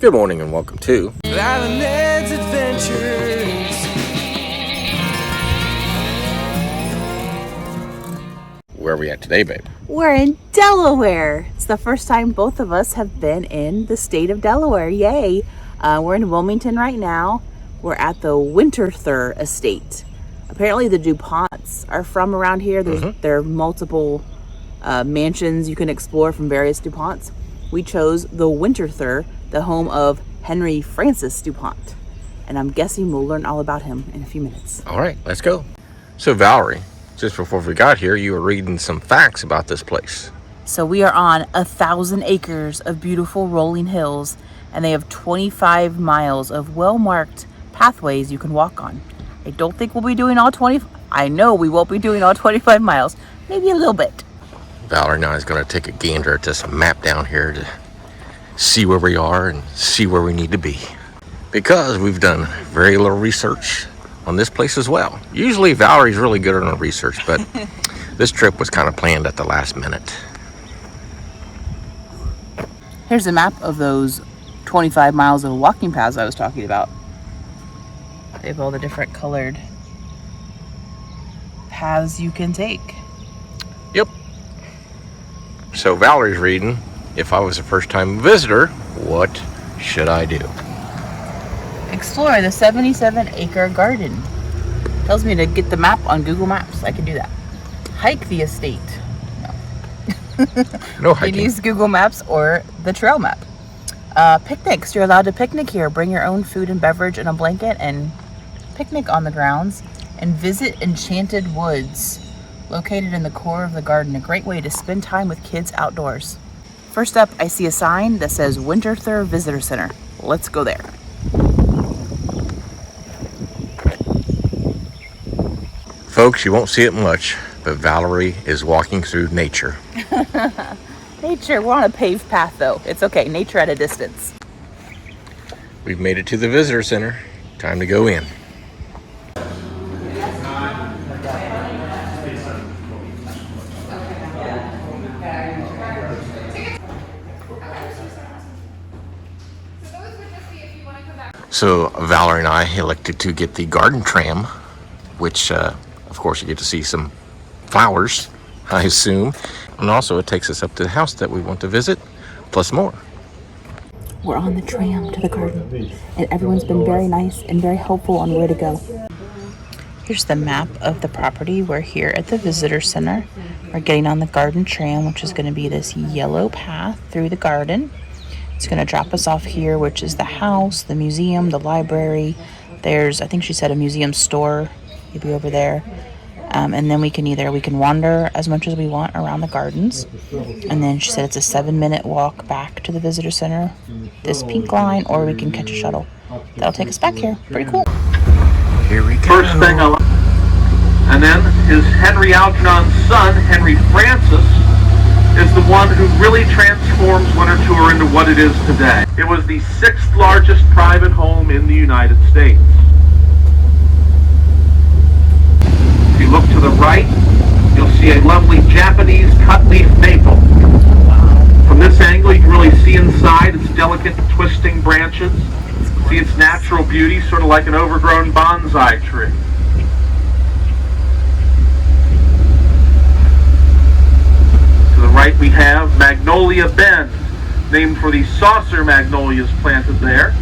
Good morning and welcome to Island's Adventures. Where are we at today, babe? We're in Delaware. It's the first time both of us have been in the state of Delaware. Yay! We're in Wilmington right now. We're at the Winterthur estate. Apparently the DuPonts are from around here. There are multiple mansions you can explore from various DuPonts. We chose the Winterthur, the home of Henry Francis DuPont. And I'm guessing we'll learn all about him in a few minutes. All right, let's go. So Valerie, just before we got here, you were reading some facts about this place. So we are on 1,000 acres of beautiful rolling hills, and they have 25 miles of well-marked pathways you can walk on. I don't think we'll be doing all 20. I know we won't be doing all 25 miles, maybe a little bit. Valerie now is going to take a gander at this map down here to see where we are and see where we need to be. Because we've done very little research on this place as well. Usually Valerie's really good on her research, but this trip was kind of planned at the last minute. Here's a map of those 25 miles of walking paths I was talking about. They have all the different colored paths you can take. Yep. So Valerie's reading, if I was a first-time visitor, what should I do? Explore the 77-acre garden. Tells me to get the map on Google Maps. I can do that. Hike the estate. No You hiking. can use Google Maps or the trail map. Picnics. You're allowed to picnic here. Bring your own food and beverage and a blanket and picnic on the grounds. And visit Enchanted Woods, located in the core of the garden. A great way to spend time with kids outdoors. First up, I see a sign that says Winterthur Visitor Center. Let's go there. Folks, you won't see it much, but Valerie is walking through nature. Nature. We're on a paved path, though. It's okay. Nature at a distance. We've made it to the visitor center. Time to go in. So Valerie and I elected to get the garden tram, which of course you get to see some flowers, I assume. And also it takes us up to the house that we want to visit, plus more. We're on the tram to the garden, and everyone's been very nice and very helpful on where to go. Here's the map of the property. We're here at the visitor center. We're getting on the garden tram, which is going to be this yellow path through the garden. It's going to drop us off here, which is the house, the museum, the library. There's, I think she said, a museum store, maybe over there. And then we can wander as much as we want around the gardens. And then she said it's a 7-minute walk back to the visitor center, this pink line, or we can catch a shuttle. That'll take us back here. Pretty cool. Here we go. First thing and then his Henry Algernon's son, Henry Francis, is the one who really transforms Winterthur into what it is today. It was the 6th largest private home in the United States. If you look to the right, you'll see a lovely Japanese cut-leaf maple. From this angle, you can really see inside its delicate twisting branches. See its natural beauty, sort of like an overgrown bonsai tree. To the right we have Magnolia Bend, named for the saucer magnolias planted there.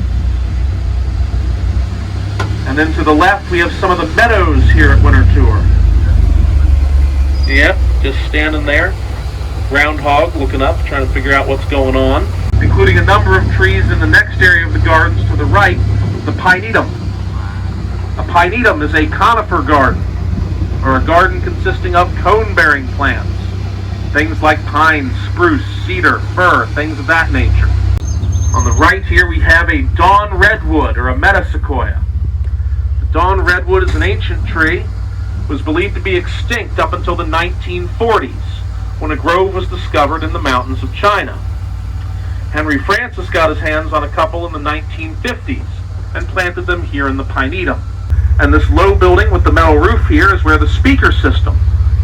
And then to the left we have some of the meadows here at Winterthur. Yep, just standing there, groundhog looking up, trying to figure out what's going on. Including a number of trees in the next area of the gardens to the right, the pinetum. A pinetum is a conifer garden, or a garden consisting of cone-bearing plants. Things like pine, spruce, cedar, fir, things of that nature. On the right here we have a dawn redwood, or a metasequoia. The dawn redwood is an ancient tree. It was believed to be extinct up until the 1940s, when a grove was discovered in the mountains of China. Henry Francis got his hands on a couple in the 1950s and planted them here in the pinetum. And this low building with the metal roof here is where the speaker system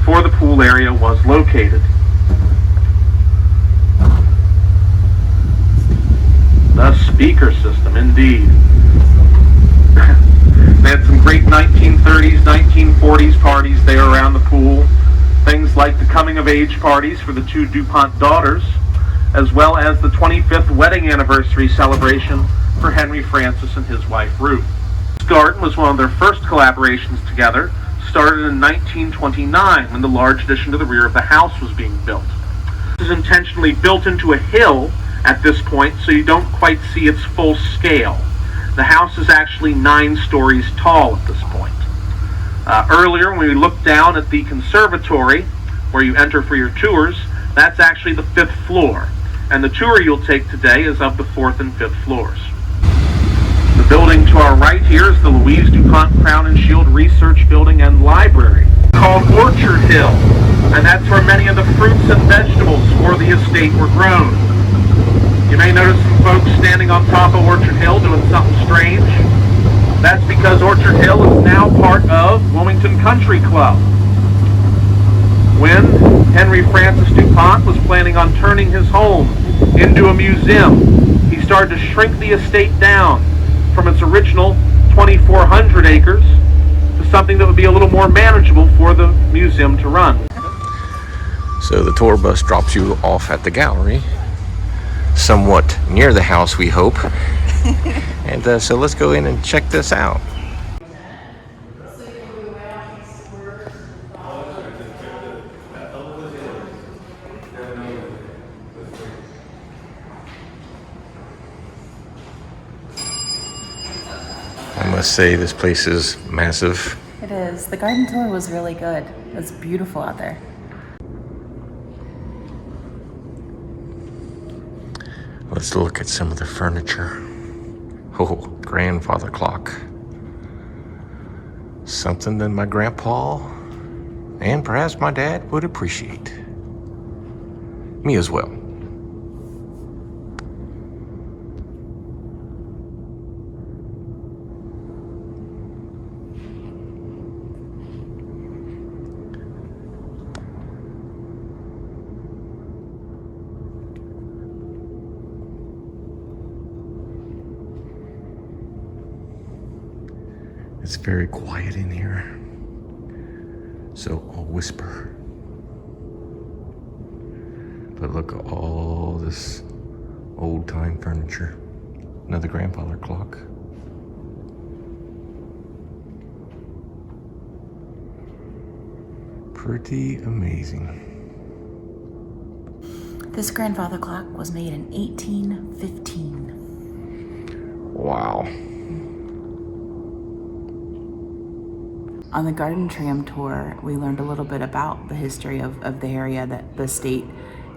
for the pool area was located. The speaker system, indeed. They had some great 1930s, 1940s parties there around the pool. Things like the coming-of-age parties for the two DuPont daughters, as well as the 25th wedding anniversary celebration for Henry Francis and his wife Ruth. This garden was one of their first collaborations together, started in 1929 when the large addition to the rear of the house was being built. This is intentionally built into a hill at this point, so you don't quite see its full scale. The house is actually 9 stories tall at this point. Earlier, when we looked down at the conservatory, where you enter for your tours, that's actually the 5th floor, and the tour you'll take today is of the 4th and 5th floors. The building to our right here is the Louise DuPont Crown and Shield Research Building and Library, called Orchard Hill, and that's where many of the fruits and vegetables for the estate were grown. You may notice some folks standing on top of Orchard Hill doing something strange. That's because Orchard Hill is now part of Wilmington Country Club. When Henry Francis DuPont was planning on turning his home into a museum, he started to shrink the estate down from its original 2,400 acres to something that would be a little more manageable for the museum to run. So the tour bus drops you off at the gallery, somewhat near the house, we hope. And so let's go in and check this out. I must say this place is massive. It is. The garden tour was really good. It was beautiful out there. Let's look at some of the furniture. Oh, grandfather clock. Something that my grandpa and perhaps my dad would appreciate. Me as well. It's very quiet in here, so I'll whisper. But look at all this old-time furniture. Another grandfather clock. Pretty amazing. This grandfather clock was made in 1815. Wow. On the garden tram tour, we learned a little bit about the history of the area, that the estate.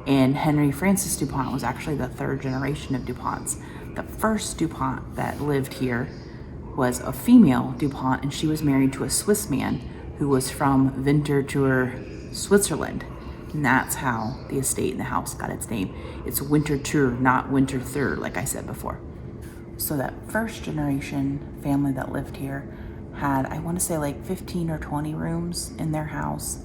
And Henry Francis DuPont was actually the 3rd generation of DuPonts. The first DuPont that lived here was a female DuPont, and she was married to a Swiss man who was from Winterthur, Switzerland. And that's how the estate and the house got its name. It's Winterthur, not Winterthur, like I said before. So that first generation family that lived here had, I want to say, like 15 or 20 rooms in their house.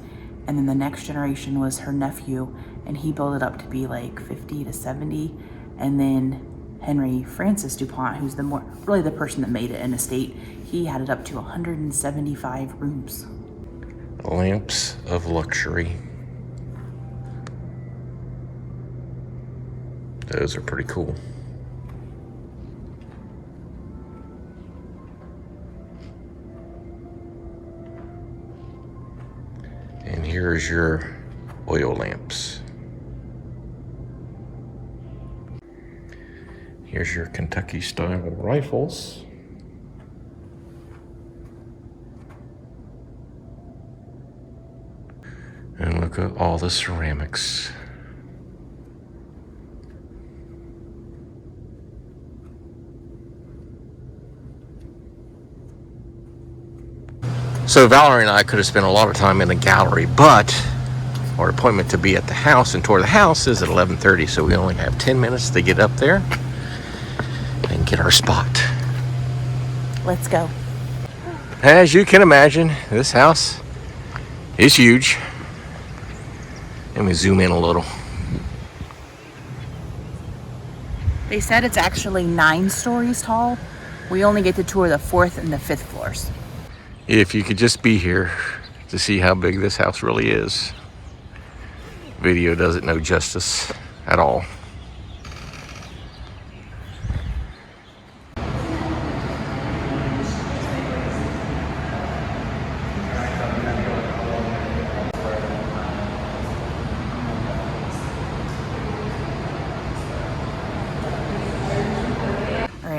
And then the next generation was her nephew, and he built it up to be like 50 to 70. And then Henry Francis DuPont, who's really the person that made it an estate, he had it up to 175 rooms. Lamps of luxury. Those are pretty cool. And here's your oil lamps. Here's your Kentucky style rifles. And look at all the ceramics. So Valerie and I could have spent a lot of time in the gallery, but our appointment to be at the house and tour the house is at 11:30, so we only have 10 minutes to get up there and get our spot. Let's go. As you can imagine, this house is huge. Let me zoom in a little. They said it's actually 9 stories tall. We only get to tour the 4th and the 5th floors. If you could just be here to see how big this house really is. Video doesn't know justice at all.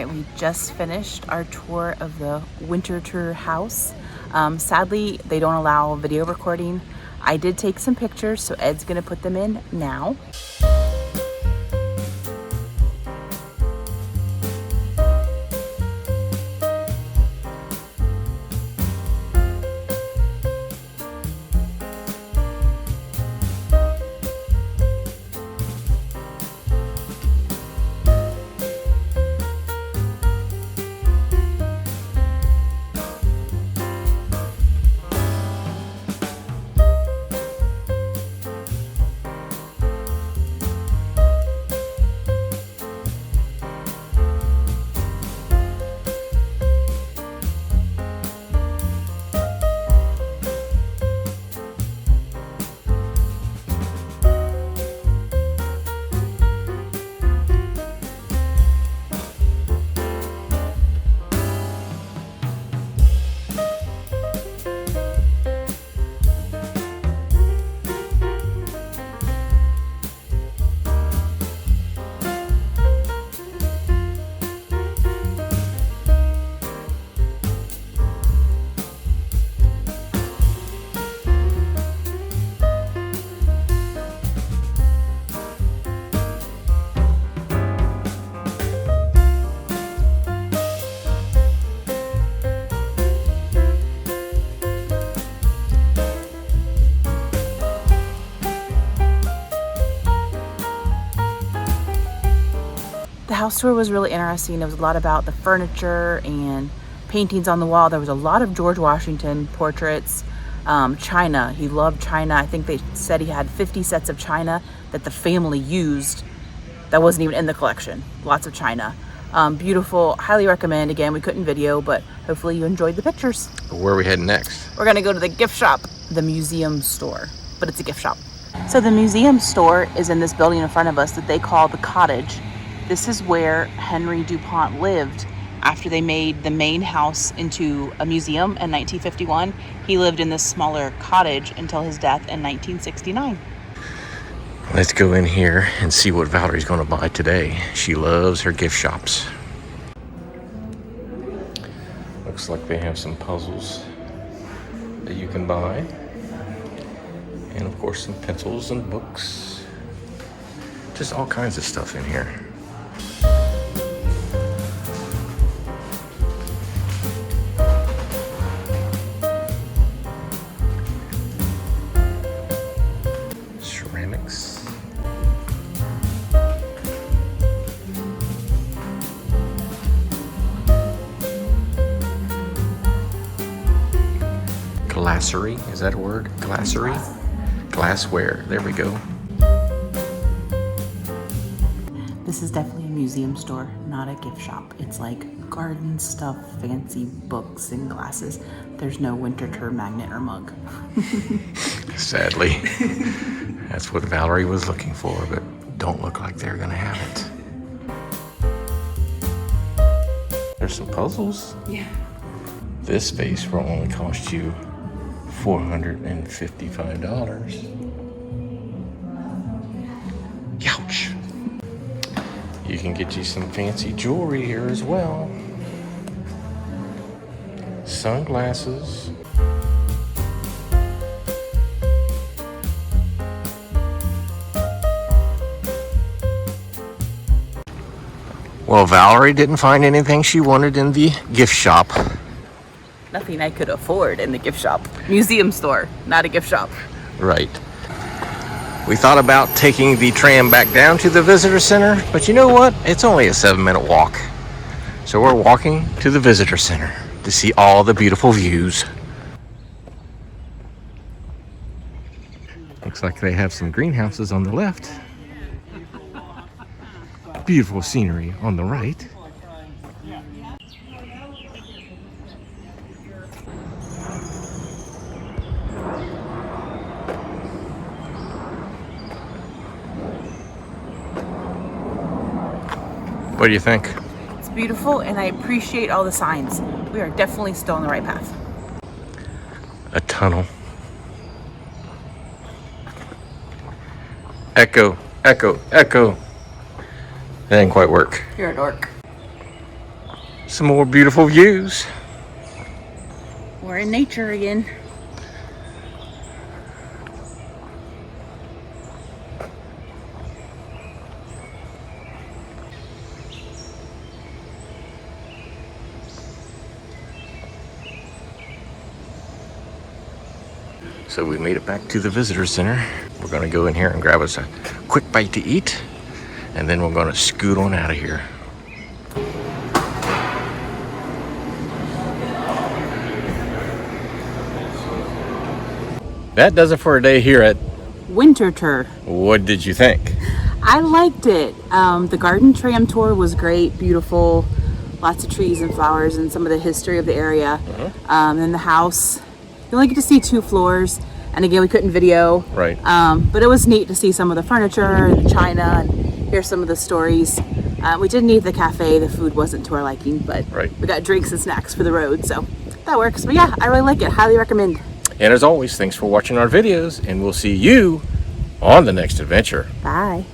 We just finished our tour of the Winterthur house. Sadly, they don't allow video recording. I did take some pictures, so Ed's gonna put them in now. The house tour was really interesting. There was a lot about the furniture and paintings on the wall. There was a lot of George Washington portraits. China, he loved China. I think they said he had 50 sets of china that the family used that wasn't even in the collection. Lots of china. Beautiful, highly recommend. Again, we couldn't video, but hopefully you enjoyed the pictures. Where are we heading next? We're gonna go to the gift shop, the museum store, but it's a gift shop. So the museum store is in this building in front of us that they call the Cottage. This is where Henry DuPont lived after they made the main house into a museum in 1951. He lived in this smaller cottage until his death in 1969. Let's go in here and see what Valerie's going to buy today. She loves her gift shops. Looks like they have some puzzles that you can buy. And of course some pencils and books. Just all kinds of stuff in here. Ceramics. Glassery, is that a word? Glassery? Glassware, there we go. This is definitely a museum store, not a gift shop. It's like garden stuff, fancy books and glasses. There's no Winterthur magnet or mug. Sadly, that's what Valerie was looking for, but don't look like they're gonna have it. There's some puzzles. Yeah. This space will only cost you $455. Ouch. You can get you some fancy jewelry here as well. Sunglasses. Well, Valerie didn't find anything she wanted in the gift shop. Nothing I could afford in the gift shop. Museum store, not a gift shop. Right. We thought about taking the tram back down to the visitor center, but you know what? It's only a 7-minute walk. So we're walking to the visitor center to see all the beautiful views. Looks like they have some greenhouses on the left. beautiful scenery on the right. What do you think? It's beautiful, and I appreciate all the signs. We are definitely still on the right path. A tunnel. Echo, echo, echo. That didn't quite work. You're a dork. Some more beautiful views. We're in nature again. So we made it back to the visitor center. We're gonna go in here and grab us a quick bite to eat, and then we're gonna scoot on out of here. That does it for a day here at Winterthur. What did you think? I liked it. The garden tram tour was great, beautiful, lots of trees and flowers and some of the history of the area. And the house, you only get to see 2 floors, and again we couldn't video. Right. But it was neat to see some of the furniture and the china and hear some of the stories. We didn't eat at the cafe, the food wasn't to our liking, but Right. we got drinks and snacks for the road, so that works. But yeah, I really like it, highly recommend. And as always, thanks for watching our videos, and we'll see you on the next adventure. Bye.